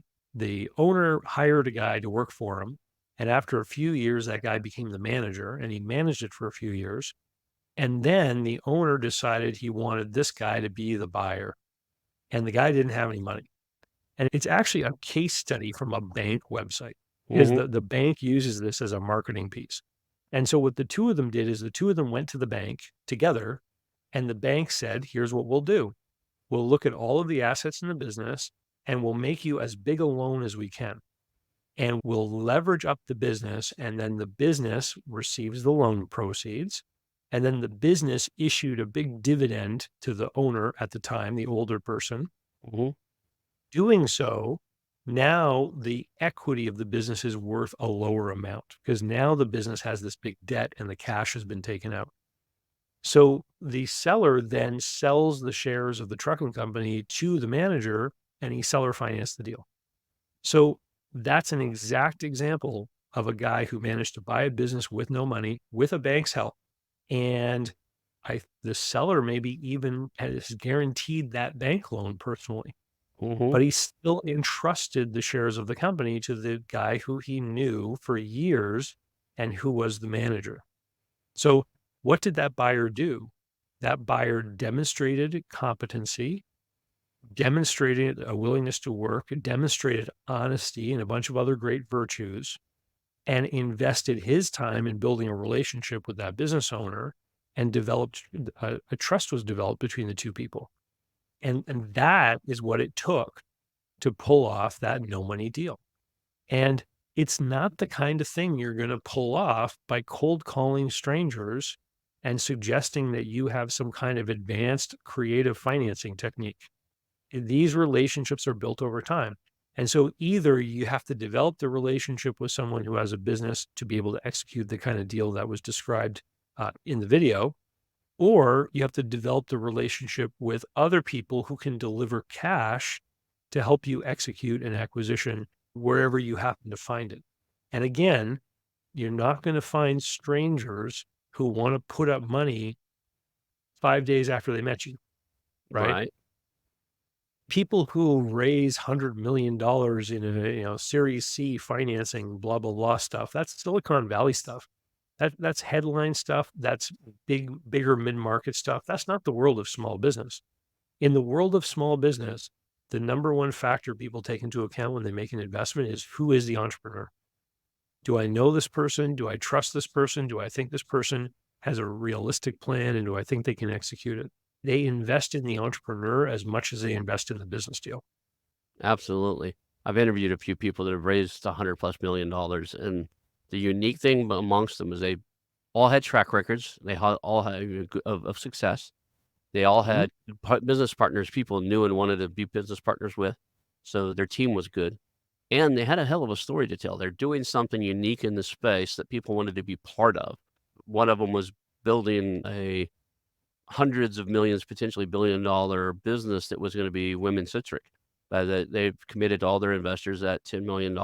owner hired a guy to work for him. And after a few years, that guy became the manager and he managed it for a few years. And then the owner decided he wanted this guy to be the buyer. And the guy didn't have any money. And it's actually a case study from a bank website because Hmm. the bank uses this as a marketing piece. And so what the two of them did is the two of them went to the bank together and the bank said, here's what we'll do. We'll look at all of the assets in the business and we'll make you as big a loan as we can. And we'll leverage up the business. And then the business receives the loan proceeds. And then the business issued a big dividend to the owner at the time, the older person. Hmm. Doing so, now the equity of the business is worth a lower amount because now the business has this big debt and the cash has been taken out. So the seller then sells the shares of the trucking company to the manager and he seller financed the deal. So that's an exact example of a guy who managed to buy a business with no money, with a bank's help. And the seller maybe even has guaranteed that bank loan personally, Hmm. but he still entrusted the shares of the company to the guy who he knew for years and who was the manager. So what did that buyer do? That buyer demonstrated competency, demonstrated a willingness to work, demonstrated honesty and a bunch of other great virtues, and invested his time in building a relationship with that business owner and developed a trust was developed between the two people. And that is what it took to pull off that no money deal. And it's not the kind of thing you're going to pull off by cold calling strangers and suggesting that you have some kind of advanced creative financing technique. These relationships are built over time. And so either you have to develop the relationship with someone who has a business to be able to execute the kind of deal that was described in the video, or you have to develop the relationship with other people who can deliver cash to help you execute an acquisition wherever you happen to find it. And again, you're not going to find strangers who want to put up money 5 days after they met you, right? Right. People who raise $100 million in a Series C financing, blah blah blah stuff. That's Silicon Valley stuff. That's headline stuff. That's bigger mid market stuff. That's not the world of small business. In the world of small business, the number one factor people take into account when they make an investment is who is the entrepreneur. Do I know this person? Do I trust this person? Do I think this person has a realistic plan? And do I think they can execute it? They invest in the entrepreneur as much as they invest in the business deal. Absolutely. I've interviewed a few people that have raised $100+ million, and the unique thing amongst them is they all had track records. They all had of success. They all Mhm. had business partners people knew and wanted to be business partners with, so their team was good, and they had a hell of a story to tell. They're doing something unique in the space that people wanted to be part of. One of them was building a hundreds of millions, potentially billion-dollar business that was gonna be women-centric. They've committed to all their investors at $10 million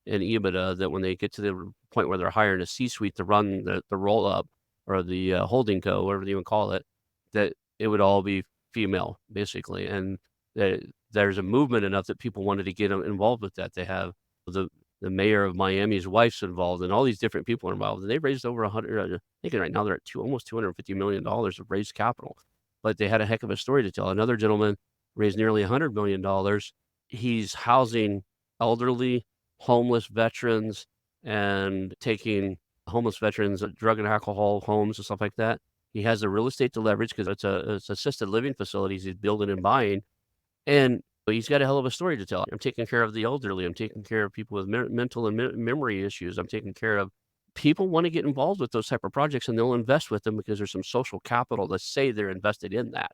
in EBITDA, that when they get to the point where they're hiring a C-suite to run the roll-up or the, holding co, whatever you wanna call it, that it would all be female, basically, and there's a movement enough that people wanted to get involved with that. They have the the mayor of Miami's wife's involved, and all these different people are involved, and they've raised over 100, I think right now they're at almost $250 million of raised capital, but they had a heck of a story to tell. Another gentleman raised nearly $100 million, he's housing elderly, homeless veterans, and taking homeless veterans, drug and alcohol homes and stuff like that. He has the real estate to leverage because it's assisted living facilities he's building and buying, and he's got a hell of a story to tell. I'm taking care of the elderly. I'm taking care of people with mental and memory issues. I'm taking care of people want to get involved with those type of projects, and they'll invest with them because there's some social capital to say they're invested in that.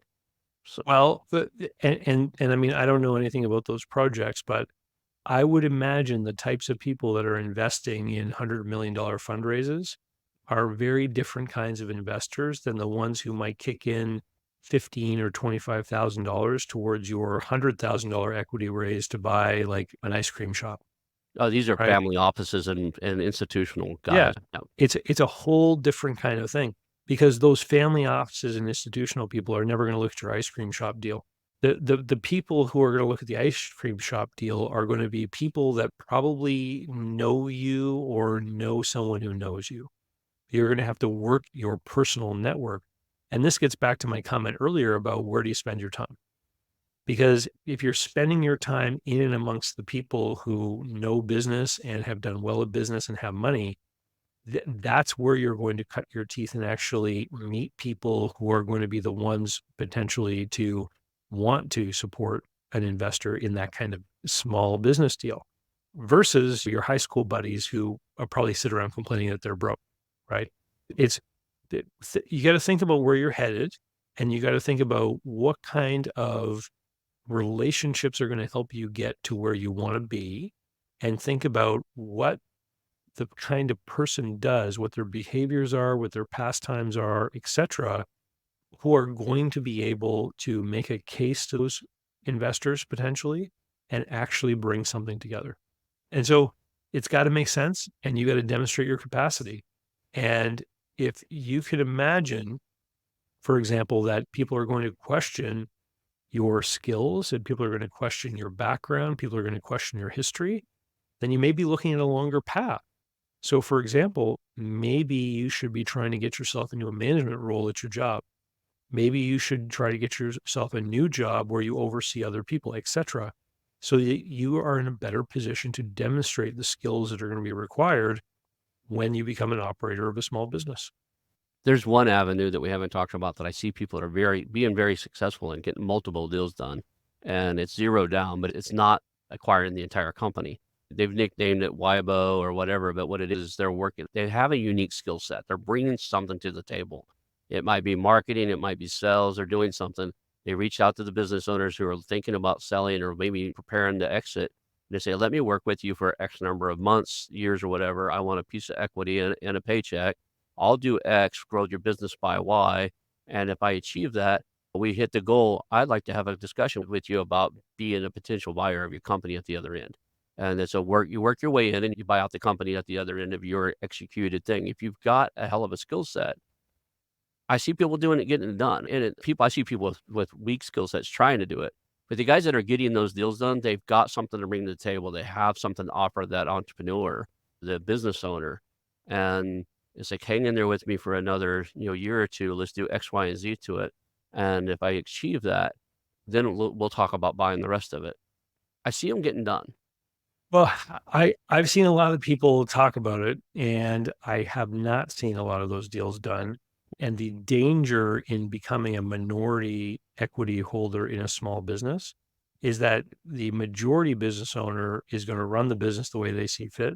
So Well, and I mean, I don't know anything about those projects, but I would imagine the types of people that are investing in $100 million fundraisers are very different kinds of investors than the ones who might kick in 15 or $25,000 towards your $100,000 equity raise to buy like an ice cream shop, these are right? family offices and institutional Yeah, guys. Yeah. it's a whole different kind of thing because those family offices and institutional people are never going to look at your ice cream shop deal. The people who are going to look at the ice cream shop deal are going to be people that probably know you or know someone who knows you. You're going to have to work your personal network. And this gets back to my comment earlier about where do you spend your time? Because if you're spending your time in and amongst the people who know business and have done well at business and have money, that's where you're going to cut your teeth and actually meet people who are going to be the ones potentially to want to support an investor in that kind of small business deal versus your high school buddies who are probably sit around complaining that they're broke, right? It's you got to think about where you're headed and you got to think about what kind of relationships are going to help you get to where you want to be and think about what the kind of person does, what their behaviors are, what their pastimes are, etc., who are going to be able to make a case to those investors potentially and actually bring something together. And so it's got to make sense and you got to demonstrate your capacity. And if you could imagine, for example, that people are going to question your skills and people are going to question your background, people are going to question your history, then you may be looking at a longer path. So, for example, maybe you should be trying to get yourself into a management role at your job. Maybe you should try to get yourself a new job where you oversee other people, etc., so that you are in a better position to demonstrate the skills that are going to be required when you become an operator of a small business. There's one avenue that we haven't talked about that I see people that are being very successful in getting multiple deals done, and it's zero down, but it's not acquiring the entire company. They've nicknamed it Weibo or whatever, but what it is they're working. They have a unique skill set. They're bringing something to the table. It might be marketing, it might be sales, or doing something. They reach out to the business owners who are thinking about selling or maybe preparing to exit. They say, "Let me work with you for X number of months, years, or whatever. I want a piece of equity and a paycheck. I'll do X, grow your business by Y. And if I achieve that, we hit the goal. I'd like to have a discussion with you about being a potential buyer of your company at the other end." And it's you work your way in and you buy out the company at the other end of your executed thing. If you've got a hell of a skill set, I see people doing it, getting it done. And I see people with weak skill sets trying to do it. But the guys that are getting those deals done, they've got something to bring to the table. They have something to offer that entrepreneur, the business owner. And it's like, hang in there with me for another, year or two. Let's do X, Y, and Z to it. And if I achieve that, then we'll talk about buying the rest of it. I see them getting done. Well, I've seen a lot of people talk about it, and I have not seen a lot of those deals done. And the danger in becoming a minority equity holder in a small business is that the majority business owner is going to run the business the way they see fit.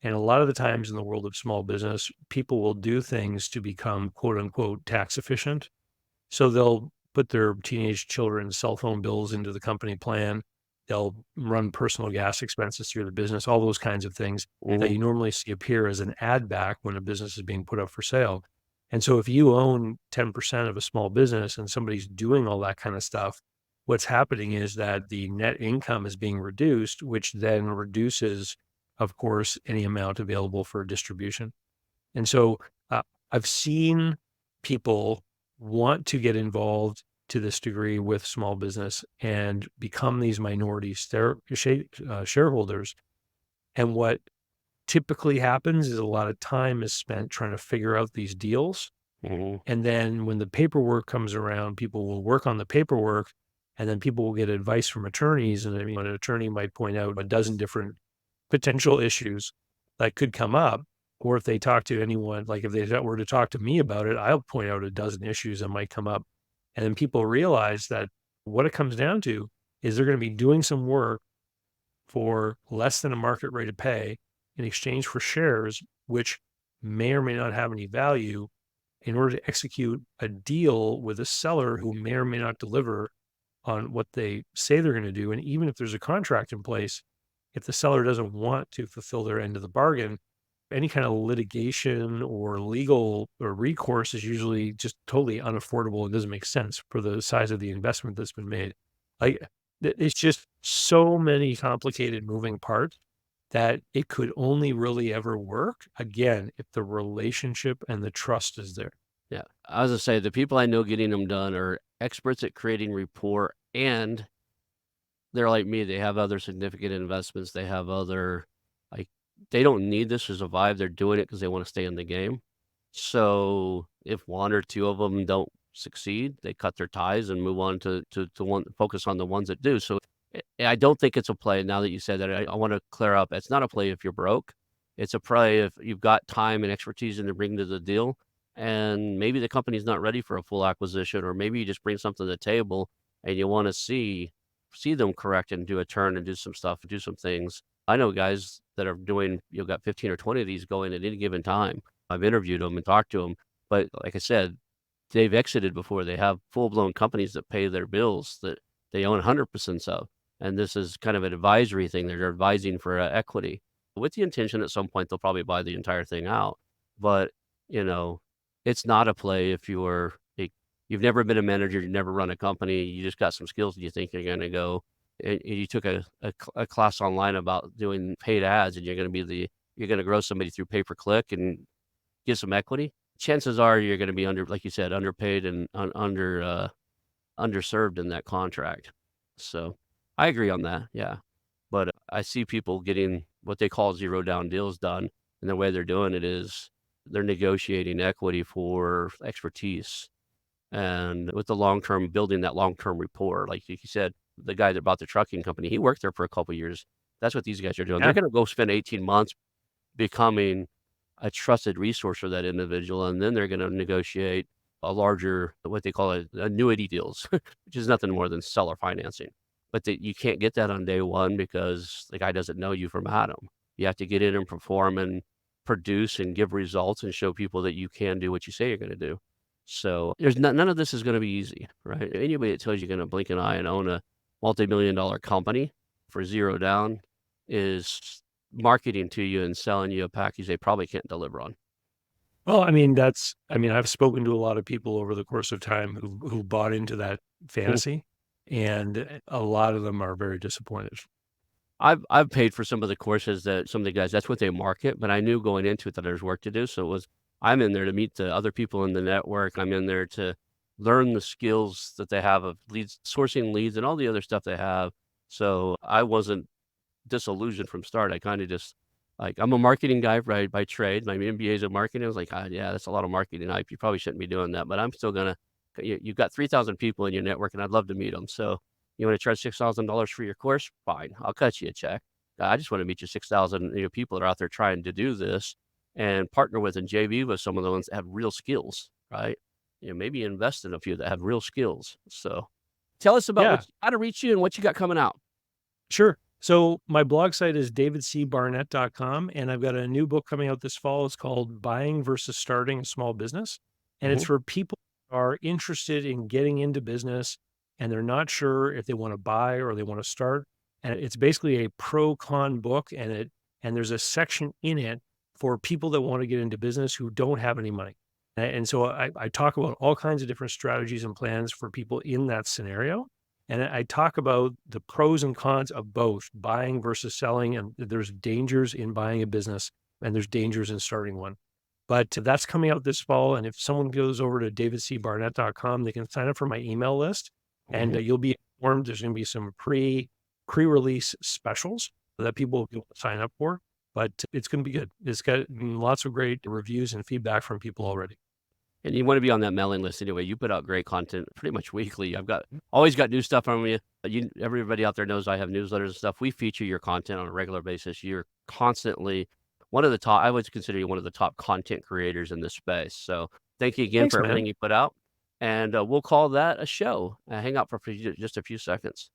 And a lot of the times in the world of small business, people will do things to become quote unquote tax efficient. So they'll put their teenage children's cell phone bills into the company plan. They'll run personal gas expenses through the business, all those kinds of things that Hmm. you normally see appear as an add back when a business is being put up for sale. And so if you own 10% of a small business and somebody's doing all that kind of stuff, what's happening is that the net income is being reduced, which then reduces, of course, any amount available for distribution. And so uh, I've seen people want to get involved to this degree with small business and become these minority shareholders. And what typically happens is a lot of time is spent trying to figure out these deals. Hmm. And then when the paperwork comes around, people will work on the paperwork And then people will get advice from attorneys. And I mean, an attorney might point out a dozen different potential issues that could come up. Or if they talk to anyone, like if they were to talk to me about it, I'll point out a dozen issues that might come up. And then people realize that what it comes down to is they're going to be doing some work for less than a market rate of pay in exchange for shares, which may or may not have any value, in order to execute a deal with a seller who may or may not deliver on what they say they're going to do. And even if there's a contract in place, if the seller doesn't want to fulfill their end of the bargain, any kind of litigation or legal or recourse is usually just totally unaffordable and doesn't make sense for the size of the investment that's been made. Like it's just so many complicated moving parts that it could only really ever work again if the relationship and the trust is there. Yeah. I was gonna say the people I know getting them done are experts at creating rapport, and they're like me. They have other significant investments. They have other, like, they don't need this to survive. They're doing it because they want to stay in the game. So if one or two of them don't succeed, they cut their ties and move on to one, focus on the ones that do. So I don't think it's a play. Now that you said that, I want to clear up. It's not a play if you're broke. It's a play if you've got time and expertise in to bring to the deal, and maybe the company's not ready for a full acquisition, or maybe you just bring something to the table and you want to see them correct and do a turn and do some stuff, do some things. I know guys that are doing, got 15 or 20 of these going at any given time. I've interviewed them and talked to them, but like I said, they've exited before. They have full-blown companies that pay their bills that they own 100% of. And this is kind of an advisory thing. They're advising for equity with the intention at some point they'll probably buy the entire thing out. But, you know, it's not a play if you've never been a manager, you've never run a company, you just got some skills and you think you're going to go, and you took a class online about doing paid ads and you're going to grow somebody through pay per click and get some equity. Chances are you're going to be like you said, underpaid and underserved in that contract. So I agree on that. Yeah. But I see people getting what they call zero down deals done. And the way they're doing it is they're negotiating equity for expertise and with the long term, building that long term rapport. Like you said, the guy that bought the trucking company, he worked there for a couple of years. That's what these guys are doing. They're Yeah. going to go spend 18 months becoming a trusted resource for that individual. And then they're going to negotiate a larger, what they call annuity deals, which is nothing more than seller financing. But you can't get that on day one because the guy doesn't know you from Adam. You have to get in and perform and produce and give results and show people that you can do what you say you're going to do. So there's none of this is going to be easy, right? Anybody that tells you you're going to blink an eye and own a multi-million-dollar company for zero down is marketing to you and selling you a package they probably can't deliver on. Well, I've spoken to a lot of people over the course of time who bought into that fantasy, and a lot of them are very disappointed. I've paid for some of the courses that some of the guys, that's what they market, but I knew going into it that there's work to do. So I'm in there to meet the other people in the network. I'm in there to learn the skills that they have of leads, sourcing leads and all the other stuff they have. So I wasn't disillusioned from start. I kind of just I'm a marketing guy by trade. My MBA is in marketing. I was like, yeah, that's a lot of marketing hype. You probably shouldn't be doing that, but I'm still gonna. You've got 3,000 people in your network, and I'd love to meet them. So you want to charge $6,000 for your course? Fine, I'll cut you a check. I just want to meet you 6,000 people that are out there trying to do this and partner with and JV with some of the ones that have real skills, right? Maybe invest in a few that have real skills. So tell us about Yeah, how to reach you and what you got coming out. sure. So my blog site is davidcbarnett.com, and I've got a new book coming out this fall. It's called Buying versus Starting a Small Business. And it's Mhm. for people who are interested in getting into business and they're not sure if they want to buy or they want to start. And it's basically a pro-con book, and there's a section in it for people that want to get into business who don't have any money. And so I talk about all kinds of different strategies and plans for people in that scenario. And I talk about the pros and cons of both buying versus selling. And there's dangers in buying a business and there's dangers in starting one. But that's coming out this fall. And if someone goes over to davidcbarnett.com, they can sign up for my email list, and Mhm. you'll be informed. There's going to be some pre-release specials that people will be able to sign up for, but it's going to be good. It's got lots of great reviews and feedback from people already. And you wanna be on that mailing list anyway. You put out great content pretty much weekly. I've got always got new stuff from you. Everybody out there knows I have newsletters and stuff. We feature your content on a regular basis. You're constantly one of the top I would consider you one of the top content creators in this space. So, thank you again Thanks, for man. everything you put out, and, we'll call that a show. Hang out for just a few seconds.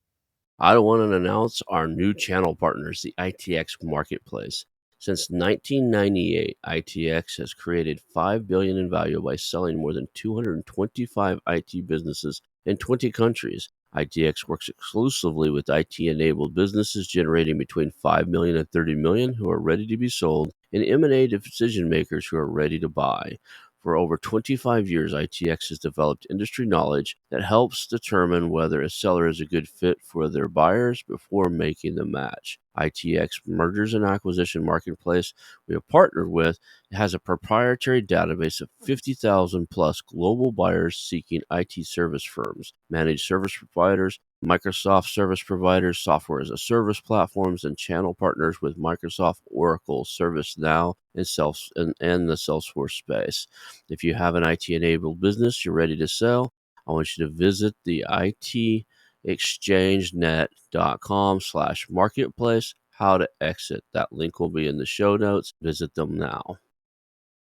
I want to announce our new channel partners, the ITX Marketplace. Since 1998, ITX has created $5 billion in value by selling more than 225 IT businesses in 20 countries. ITX works exclusively with IT-enabled businesses generating between 5 million and 30 million who are ready to be sold, and M&A decision makers who are ready to buy. For over 25 years, ITX has developed industry knowledge that helps determine whether a seller is a good fit for their buyers before making the match. ITX Mergers and Acquisition Marketplace we have partnered with has a proprietary database of 50,000 plus global buyers seeking IT service firms, managed service providers, Microsoft service providers, software as a service platforms, and channel partners with Microsoft, Oracle, ServiceNow, and the Salesforce space. If you have an IT enabled business you're ready to sell, I want you to visit the itexchangenet.com/marketplace. How to exit. That link will be in the show notes. Visit them now.